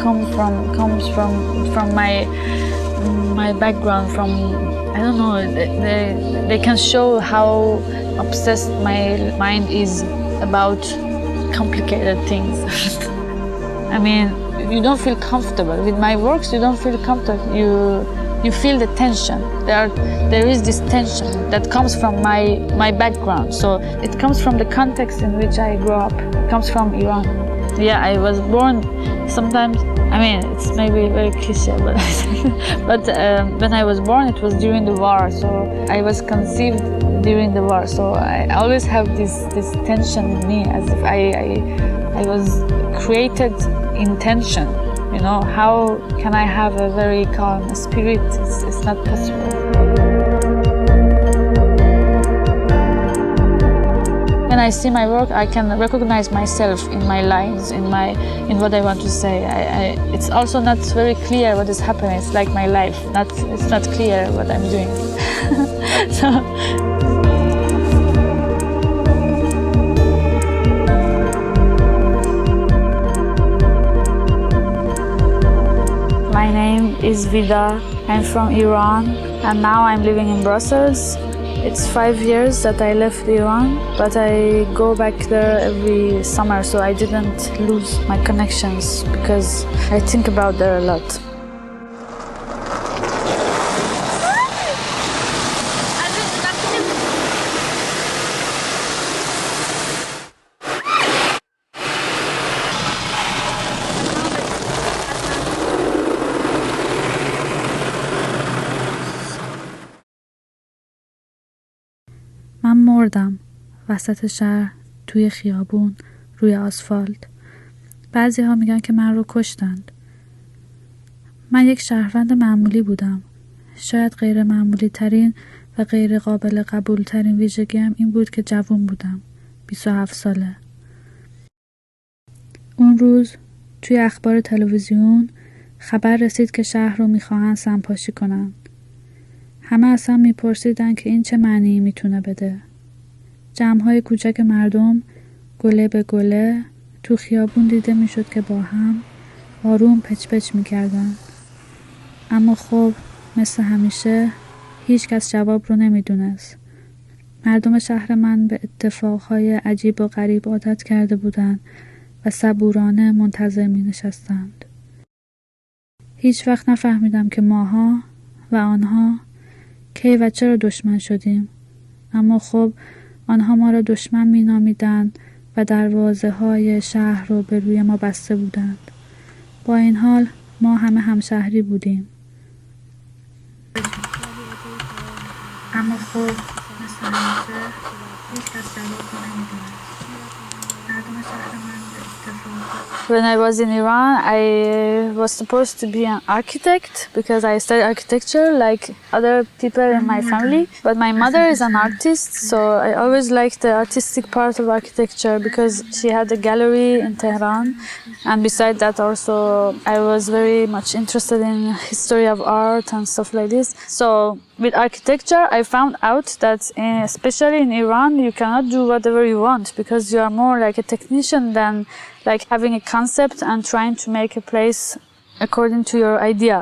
comes from my background, from, I don't know, they can show how obsessed my mind is about complicated things. I mean, you don't feel comfortable with my works. You don't feel comfortable. You feel the tension. There is this tension that comes from my background. So it comes from the context in which I grew up. It comes from Iran. Yeah, I was born sometimes. I mean, it's maybe very cliche, but when I was born, it was during the war. So I was conceived during the war. So I always have this tension in me, as if I was created in tension. You know, how can I have a very calm spirit? It's not possible. When I see my work, I can recognize myself in my lines, in what I want to say. It's also not very clear what is happening. It's like my life. It's not clear what I'm doing. My name is Vida. I'm from Iran, and now I'm living in Brussels. It's 5 years that I left Iran, but I go back there every summer, so I didn't lose my connections because I think about there a lot. من مردم وسط شهر، توی خیابون، روی آسفالت. بعضی ها میگن که من رو کشتند. من یک شهروند معمولی بودم. شاید غیر معمولی ترین و غیر قابل قبول ترین ویژگیم این بود که جوان بودم. 27 ساله. اون روز توی اخبار تلویزیون خبر رسید که شهر رو میخواهن سمپاشی کنن. همه اصلا میپرسیدن که این چه معنی میتونه بده. جمع‌های کوچک مردم گله به گله تو خیابون دیده میشد که با هم آروم پچ پچ میکردن. اما خب مثل همیشه هیچ کس جواب رو نمیدونست. مردم شهر من به اتفاقهای عجیب و غریب عادت کرده بودن و صبورانه منتظر می نشستند. هیچ وقت نفهمیدم که ماها و آنها کی و چرا دشمن شدیم. اما خب آنها ما را دشمن می نامیدند و دروازه های شهر رو به روی ما بسته بودند. با این حال ما همه همشهری بودیم. اما خب مثل همیشه هیچ کس جواب رو نمی‌داد. مردم شهر من به اتفاق. When I was in Iran, I was supposed to be an architect because I studied architecture like other people in my family. But my mother is an artist, so I always liked the artistic part of architecture because she had a gallery in Teheran. And besides that also, I was very much interested in history of art and stuff like this. So with architecture, I found out that especially in Iran, you cannot do whatever you want because you are more like a technician than like having a concept and trying to make a place according to your idea.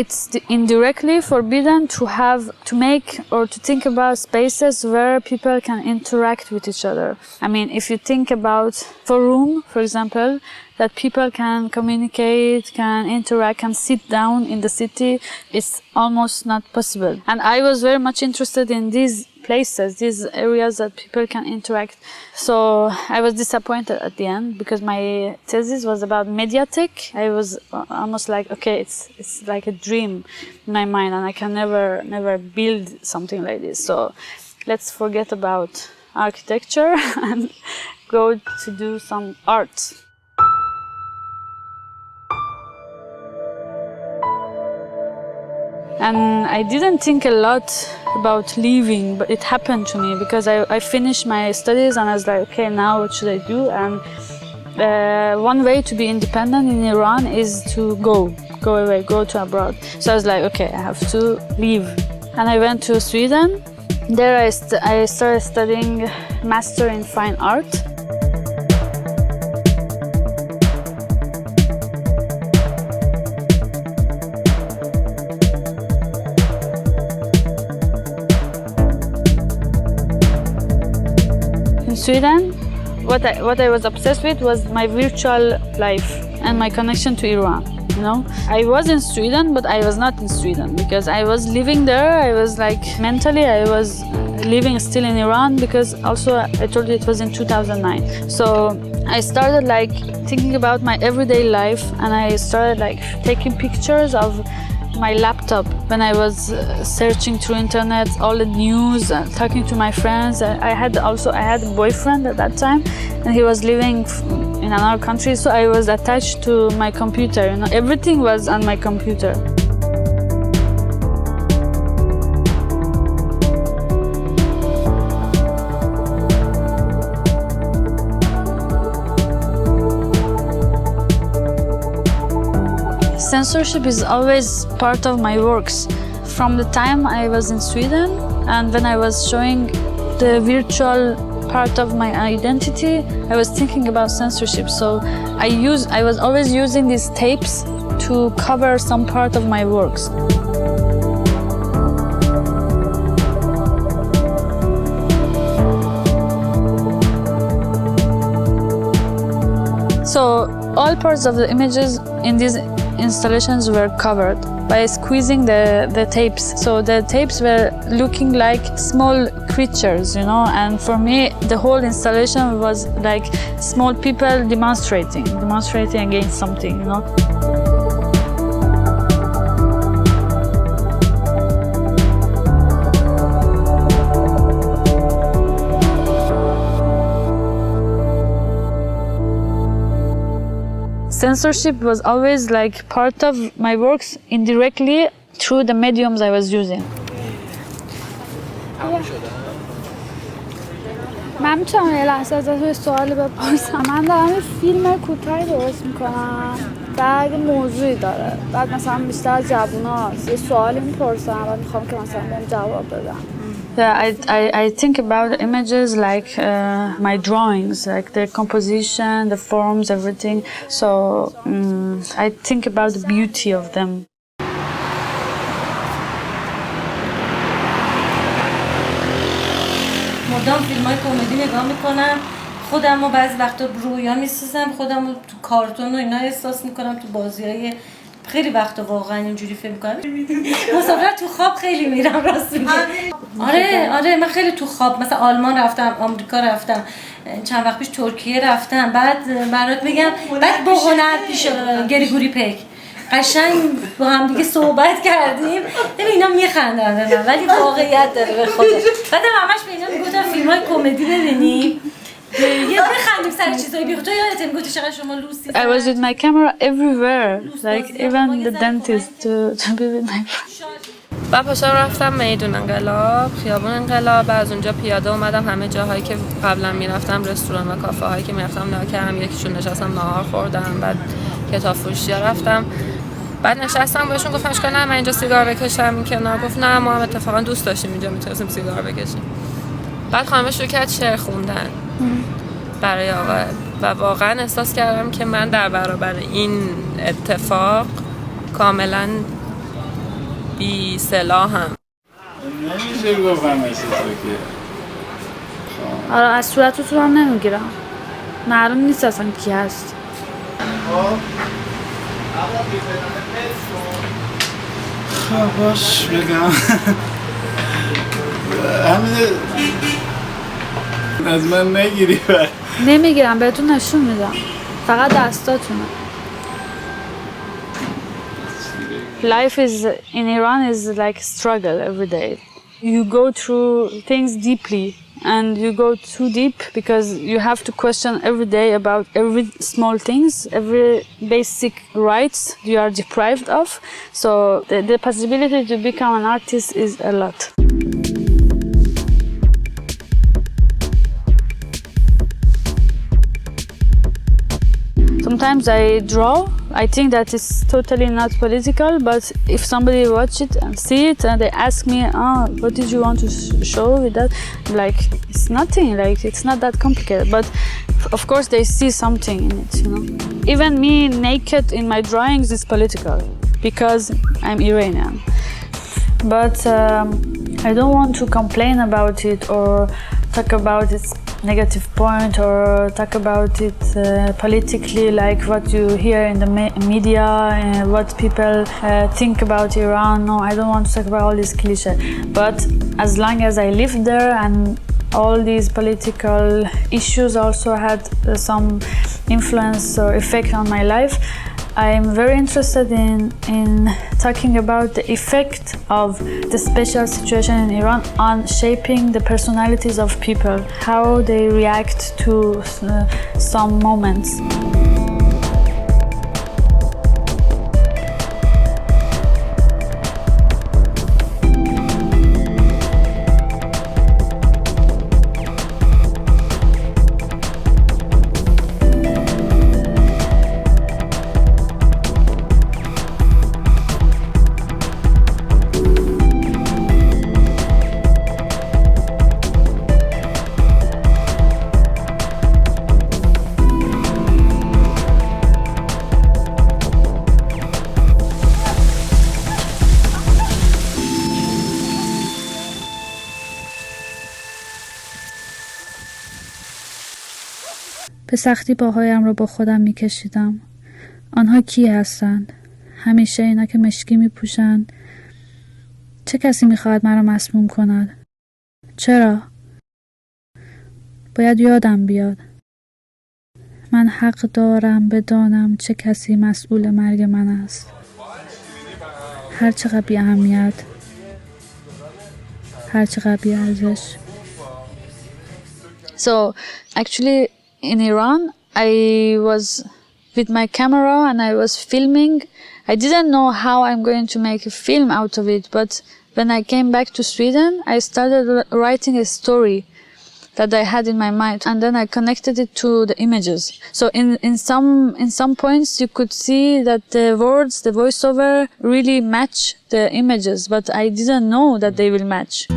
It's indirectly forbidden to make or to think about spaces where people can interact with each other. I mean, if you think about for room, for example, that people can communicate, can interact, can sit down in the city, it's almost not possible. And I was very much interested in these places, these areas that people can interact. So I was disappointed at the end because my thesis was about mediatek. I was almost like, okay, it's like a dream in my mind and I can never build something like this. So let's forget about architecture and go to do some art. And I didn't think a lot about leaving, but it happened to me because I finished my studies and I was like, okay, now what should I do? And one way to be independent in Iran is to go away, go to abroad. So I was like, okay, I have to leave. And I went to Sweden. There I started studying Master in Fine Art. Sweden, what I was obsessed with was my virtual life and my connection to Iran. You know, I was in Sweden, but I was not in Sweden because I was living there. I was like mentally, I was living still in Iran because also I told you it was in 2009. So I started like thinking about my everyday life, and I started like taking pictures of my laptop when I was searching through internet, all the news, talking to my friends. I had a boyfriend at that time, and he was living in another country, so I was attached to my computer. You know, everything was on my computer. Censorship is always part of my works. From the time I was in Sweden and when I was showing the virtual part of my identity, I was thinking about censorship. So I was always using these tapes to cover some part of my works. So all parts of the images in these installations were covered by squeezing the tapes. So the tapes were looking like small creatures, you know, and for me the whole installation was like small people demonstrating against something, you know. Censorship was always like part of my works indirectly through the mediums I was using. من میتونم یه لحظه ازت سوالی بپرسم؟ من دارم یه فیلم کوتاهی درست میکنم، بعد موضوعی داره، بعد مثلا بیشتر از جووناست، یه سوالی میپرسم و میخوام که مثلا بهم جواب بدم. Yeah, I think about images like my drawings, like the composition, the forms, everything. So I think about the beauty of them. مدام فیلم‌های کمدی نگاه میکنم، خودم رو بعضی وقتا رویا میسازم، خودم رو تو کارتون و اینا احساس میکنم، تو بازی‌های خیلی وقتا واقعا اینجوری فکر میکنم. مسافرت تو خواب خیلی میرم، راست میگی. آره من خیلی تو خواب مثلا آلمان رفتم، آمریکا رفتم، چند وقت پیش ترکیه رفتم، بعد برات میگم، بعد با هنر پیش گریگوری پیک قشنگ با هم دیگه صحبت کردیم. اینا میخندن به من ولی واقعیت داره به خودش. بعد همش به اینا میگفتم فیلم‌های کمدی ببینیم، یه بخندیم سر چیزای بیخود. تو یادت میگفتی چقدر شما لوسی. I was with my camera everywhere, like even the dentist to be with my friend. بعد پاشم رفتم میدون انقلاب، خیابون انقلاب، از اونجا پیاده اومدم همه جاهایی که قبلا میرفتم، رستوران و کافه هایی که میرفتم نگاه کردم، یکیشون نشستم نهار خوردم، بعد کتاب فروشی رفتم، بعد نشستم بهشون گفتم اشکال نداره من اینجا سیگار بکشم، این کنار گفت نه ما هم اتفاقا دوست داشتیم اینجا میتونستیم سیگار بکشیم. بعد خانم شروع کرد شعر خوندن برای آقا و واقعا احساس کردم که من در برابر این اتفاق کاملا بی سلاحم. نمیشه گفتم احساس که آره از صورتتون هم نمیگیرم، معلوم نیست اصلا کی هست. خب باش بگم همینه از من نگیری بر نمیگیرم، بهتون نشون میدم، فقط دستاتونه. Life is in Iran is like a struggle every day. You go through things deeply, and you go too deep because you have to question every day about every small things, every basic rights you are deprived of. So the possibility to become an artist is a lot. Sometimes I draw. I think that it's totally not political, but if somebody watch it and see it and they ask me, "Oh, what did you want to show with that?" I'm like, it's nothing. Like it's not that complicated. But of course, they see something in it, you know. Even me naked in my drawings is political because I'm Iranian. But I don't want to complain about it or talk about its negative point or talk about it politically, like what you hear in the media and what people think about Iran. No, I don't want to talk about all these cliches. But as long as I lived there and all these political issues also had some influence or effect on my life, I'm very interested in talking about the effect of the special situation in Iran on shaping the personalities of people, how they react to some moments. به سختی پاهایم را با خودم می کشیدم. آنها کی هستند؟ همیشه اینا که مشکی می پوشند. چه کسی می خواهد مرا مسموم کند؟ چرا؟ باید یادم بیاد. من حق دارم بدانم چه کسی مسئول مرگ من است. هر چقدر بی اهمیت، هر چقدر بی ارزش. So actually in Iran, I was with my camera and I was filming. I didn't know how I'm going to make a film out of it, but when I came back to Sweden, I started writing a story that I had in my mind, and then I connected it to the images. So in some points you could see that the words, the voiceover really match the images, but I didn't know that they will match.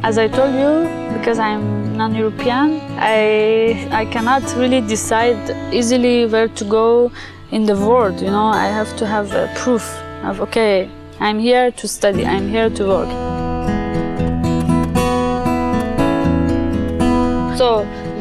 As I told you, because I'm non-European, I cannot really decide easily where to go in the world, you know. I have to have a proof of, okay, I'm here to study, I'm here to work. So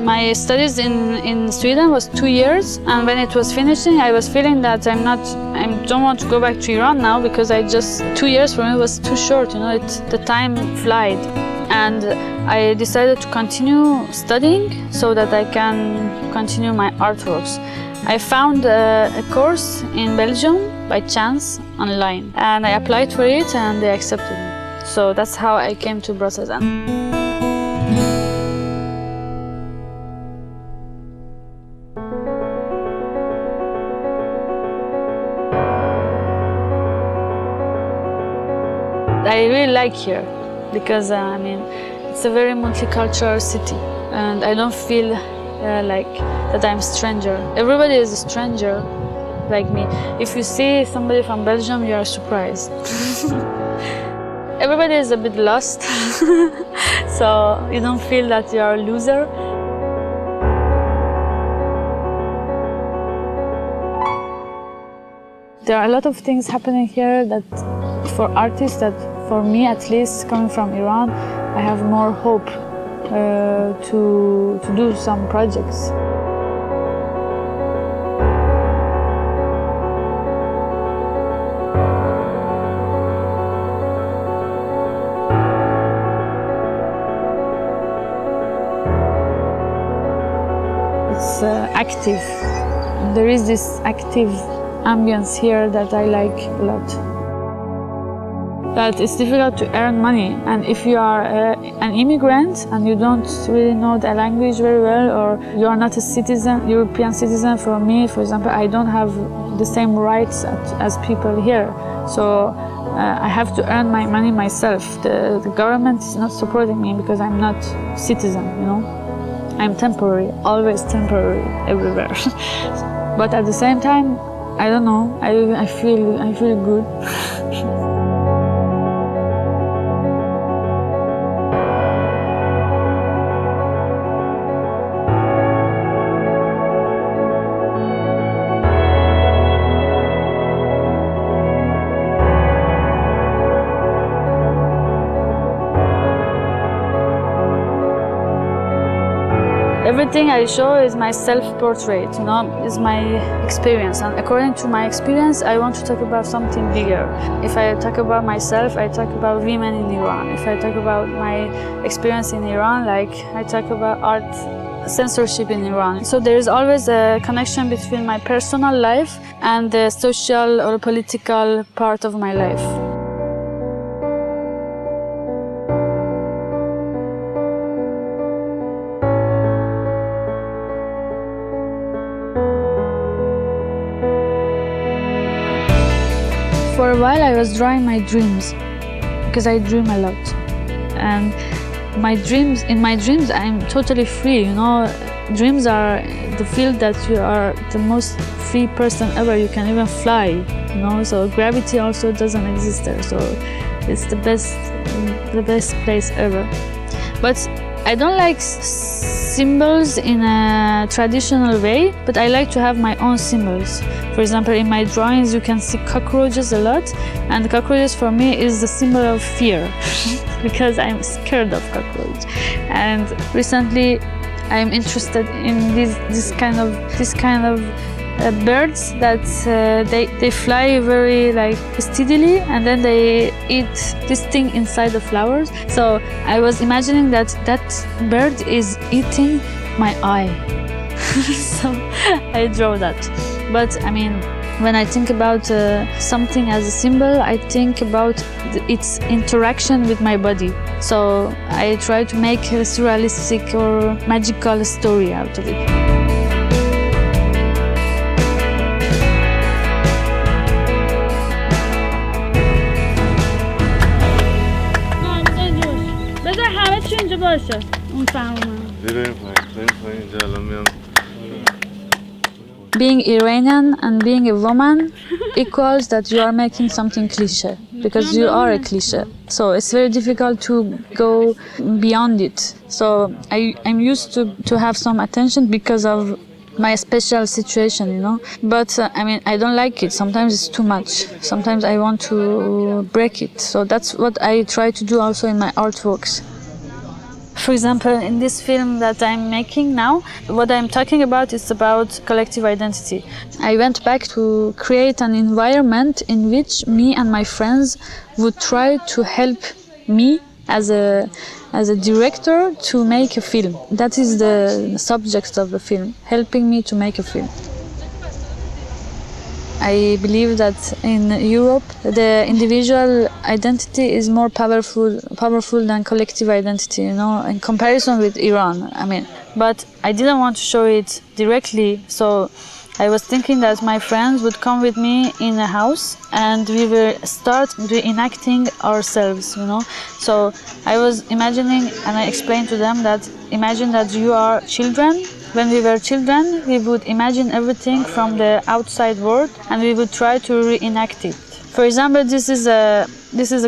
my studies in Sweden was 2 years, and when it was finishing, I was feeling that I don't want to go back to Iran now, because 2 years for me was too short, you know, the time flied. And I decided to continue studying so that I can continue my artworks. I found a course in Belgium by chance online, and I applied for it and they accepted me. So that's how I came to Brussels. I really like here because it's a very multicultural city, and I don't feel like that I'm a stranger. Everybody is a stranger like me. If you see somebody from Belgium, you are surprised. Everybody is a bit lost, so you don't feel that you are a loser. There are a lot of things happening here that for artists, that for me at least, coming from Iran, I have more hope to do some projects. It's active. There is this active ambience here that I like a lot. That it's difficult to earn money, and if you are an immigrant and you don't really know the language very well, or you are not a citizen, European citizen, for me, for example, I don't have the same rights as people here. So I have to earn my money myself. The government is not supporting me because I'm not citizen, you know. I'm temporary, always temporary, everywhere. But at the same time, I don't know, I feel good. Everything I show is my self-portrait, you know, is my experience. And according to my experience, I want to talk about something bigger. If I talk about myself, I talk about women in Iran. If I talk about my experience in Iran, like I talk about art censorship in Iran. So there is always a connection between my personal life and the social or political part of my life. For a while I was drawing my dreams because I dream a lot, and in my dreams I'm totally free, you know. Dreams are the field that you are the most free person ever. You can even fly, you know, so gravity also doesn't exist there, so it's the best place ever. But I don't like symbols in a traditional way, but I like to have my own symbols. For example, in my drawings you can see cockroaches a lot, and cockroaches for me is the symbol of fear because I'm scared of cockroaches. And recently I'm interested in this kind of birds that they fly very like steadily, and then they eat this thing inside the flowers. So I was imagining that bird is eating my eye. So I draw that. But I mean, when I think about something as a symbol, I think about its interaction with my body. So I try to make a surrealistic or magical story out of it. Being Iranian and being a woman equals that you are making something cliché, because you are a cliché. So it's very difficult to go beyond it. So I'm used to have some attention because of my special situation, you know. But I mean, I don't like it. Sometimes it's too much. Sometimes I want to break it. So that's what I try to do also in my artworks. For example, in this film that I'm making now, what I'm talking about is about collective identity. I went back to create an environment in which me and my friends would try to help me as a director to make a film. That is the subject of the film, helping me to make a film. I believe that in Europe, the individual identity is more powerful than collective identity, you know, in comparison with Iran, I mean. But I didn't want to show it directly, so I was thinking that my friends would come with me in a house and we will start reenacting ourselves, you know. So I was imagining, and I explained to them that imagine that you are children. When we were children, we would imagine everything from the outside world and we would try to reenact it. For example, this is a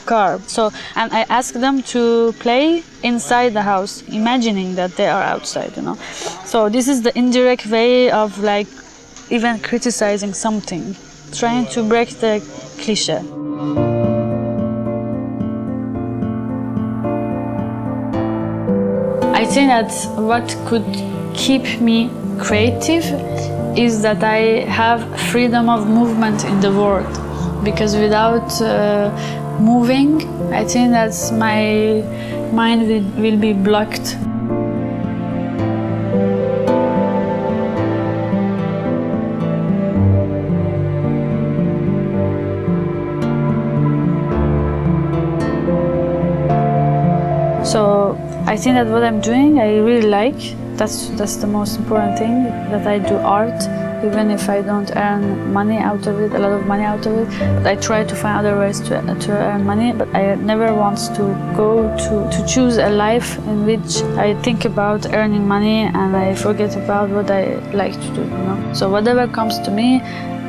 car. So, and I asked them to play inside the house, imagining that they are outside, you know. So this is the indirect way of like even criticizing something, trying to break the cliché. I think that what could keep me creative is that I have freedom of movement in the world, because without moving, I think that my mind will be blocked. So I think that what I'm doing, I really like. That's the most important thing, that I do art even if I don't earn money out of it, a lot of money out of it. But I try to find other ways to earn money. But I never want to go to choose a life in which I think about earning money and I forget about what I like to do. You know? So whatever comes to me,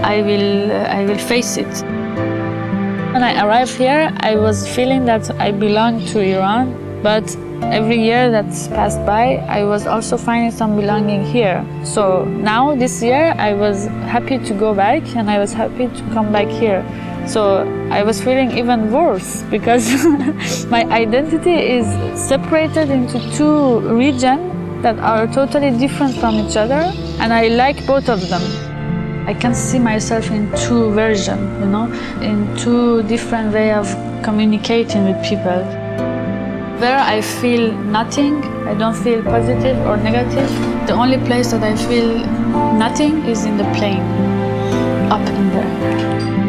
I will face it. When I arrived here, I was feeling that I belong to Iran, but every year that's passed by, I was also finding some belonging here. So now, this year, I was happy to go back and I was happy to come back here. So I was feeling even worse because my identity is separated into two regions that are totally different from each other, and I like both of them. I can see myself in two versions, you know, in two different ways of communicating with people. Where I feel nothing, I don't feel positive or negative. The only place that I feel nothing is in the plane, up in there.